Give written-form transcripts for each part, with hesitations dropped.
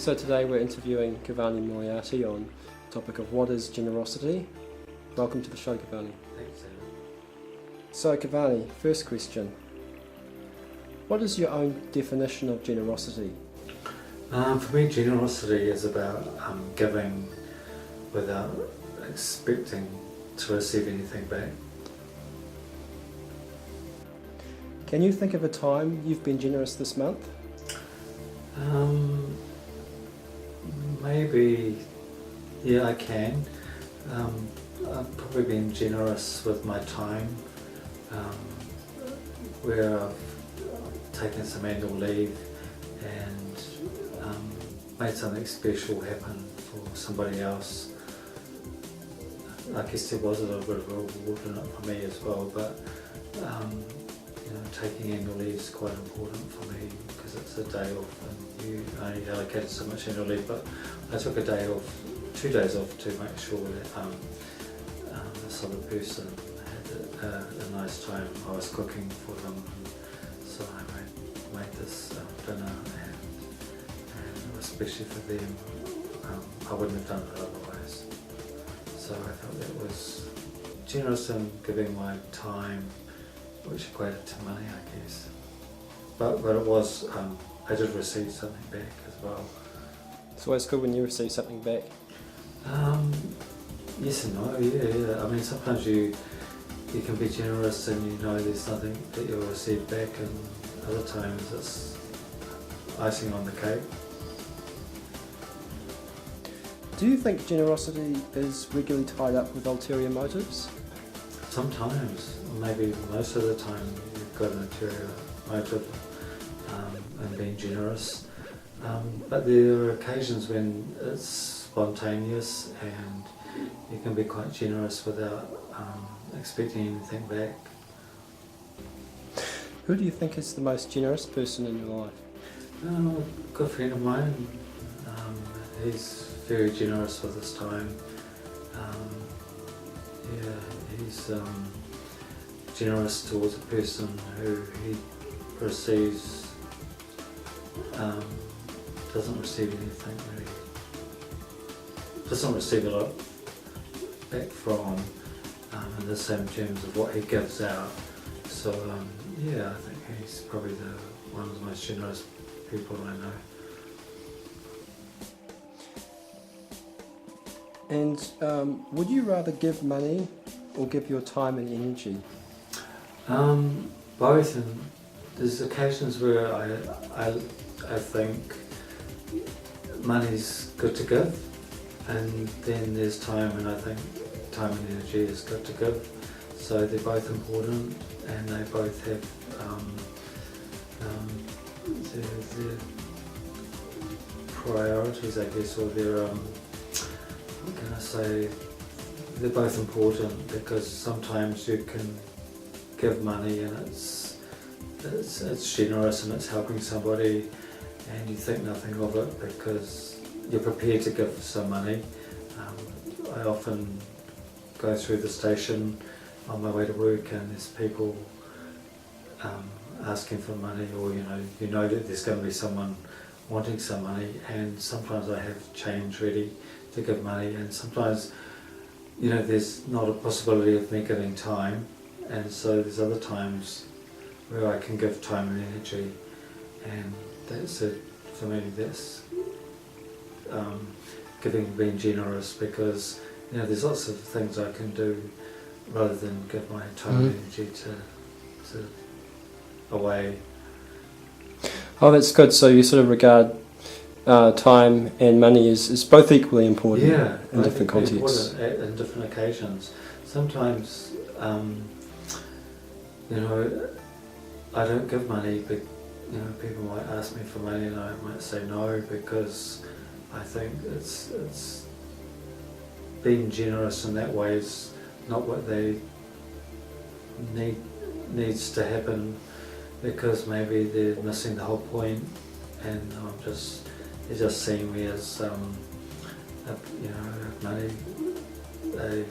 So today we're interviewing Kavani Moriarty on the topic of what is generosity. Welcome to the show, Kavani. Thanks, Sam. So Kavani, first question. What is your own definition of generosity? For me, generosity is about giving without expecting to receive anything back. Can you think of a time you've been generous this month? Maybe, yeah, I can. I've probably been generous with my time, where I've taken some annual leave and made something special happen for somebody else. I guess there was a little bit of a reward in it for me as well, but taking annual leave is quite important for me because it's a day off and you only allocated so much annual leave, but I took a day off, 2 days off to make sure that this other person had a nice time. I was cooking for them, so I made this dinner and especially for them, I wouldn't have done it otherwise. So I thought that was generous in giving my time, which equated to money, I guess. But it was, I did receive something back as well. It's always good when you receive something back. Yes and no, yeah. I mean, sometimes you can be generous and you know there's something that you'll receive back, and other times it's icing on the cake. Do you think generosity is regularly tied up with ulterior motives? Sometimes, maybe most of the time, you've got an ulterior motive in being generous. But there are occasions when it's spontaneous and you can be quite generous without expecting anything back. Who do you think is the most generous person in your life? A good friend of mine, he's very generous with his time. He's generous towards a person who he receives, doesn't receive anything really, doesn't receive a lot back from in the same terms of what he gives out. So yeah, I think he's probably one of the most generous people I know. And would you rather give money or give your time and energy? Both, and there's occasions where I think money's good to give, and then there's time, and I think time and energy is good to give. So they're both important, and they both have their priorities, I guess, or their what can I say? They're both important because sometimes you can give money and it's generous and it's helping somebody, and you think nothing of it because you're prepared to give some money. I often go through the station on my way to work and there's people asking for money, or you know that there's going to be someone wanting some money, and sometimes I have change ready to give money, and sometimes there's not a possibility of me giving time, and so there's other times where I can give time and energy, and that's it for me. That's being generous, because there's lots of things I can do rather than give my time and energy to away. Oh, that's good. So you sort of regard time and money is both equally important in different contexts. In different occasions. Sometimes, I don't give money, but people might ask me for money and I might say no, because I think it's being generous in that way is not what they needs to happen, because maybe they're missing the whole point, and they're just seeing me as money, a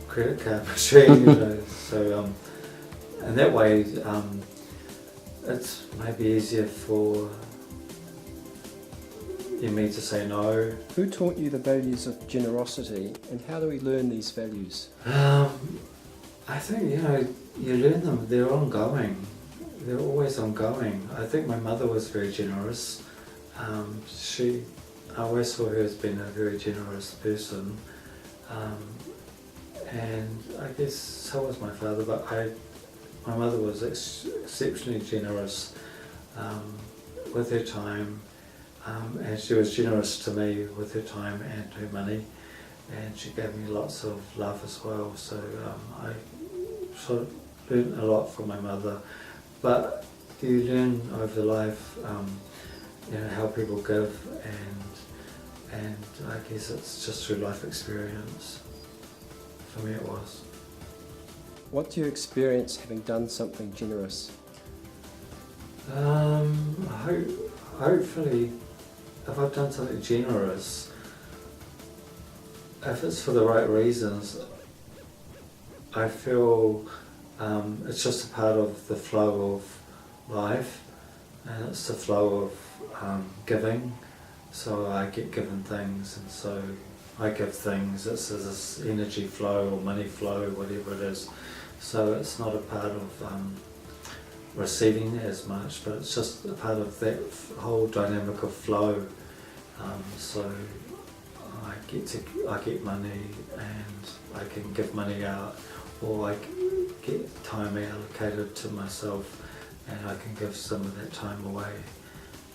credit card machine. So in that way, it's maybe easier for in me to say no. Who taught you the values of generosity, and how do we learn these values? I think, you learn them, they're ongoing. They're always ongoing. I think my mother was very generous. I always saw her as being a very generous person. And I guess so was my father, but my mother was exceptionally generous with her time, and she was generous to me with her time and her money, and she gave me lots of love as well. So I sort of learned a lot from my mother, but you learn over life, how people give, and I guess it's just through life experience. For me it was. What do you experience having done something generous? Hopefully, if I've done something generous, if it's for the right reasons, I feel it's just a part of the flow of life, and it's the flow of giving. So I get given things, and so I give things. It's this energy flow or money flow, whatever it is. So it's not a part of receiving as much, but it's just a part of that whole dynamic of flow. So I get money, and I can give money out, or I get time allocated to myself, and I can give some of that time away.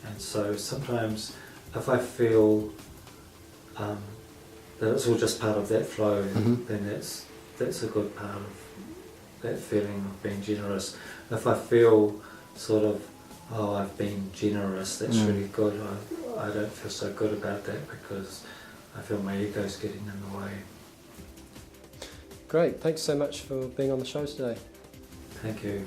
And so sometimes, if I feel that it's all just part of that flow, then that's a good part of that feeling of being generous. If I feel sort of, I've been generous, that's really good, I don't feel so good about that because I feel my ego's getting in the way. Great, thanks so much for being on the show today. Thank you.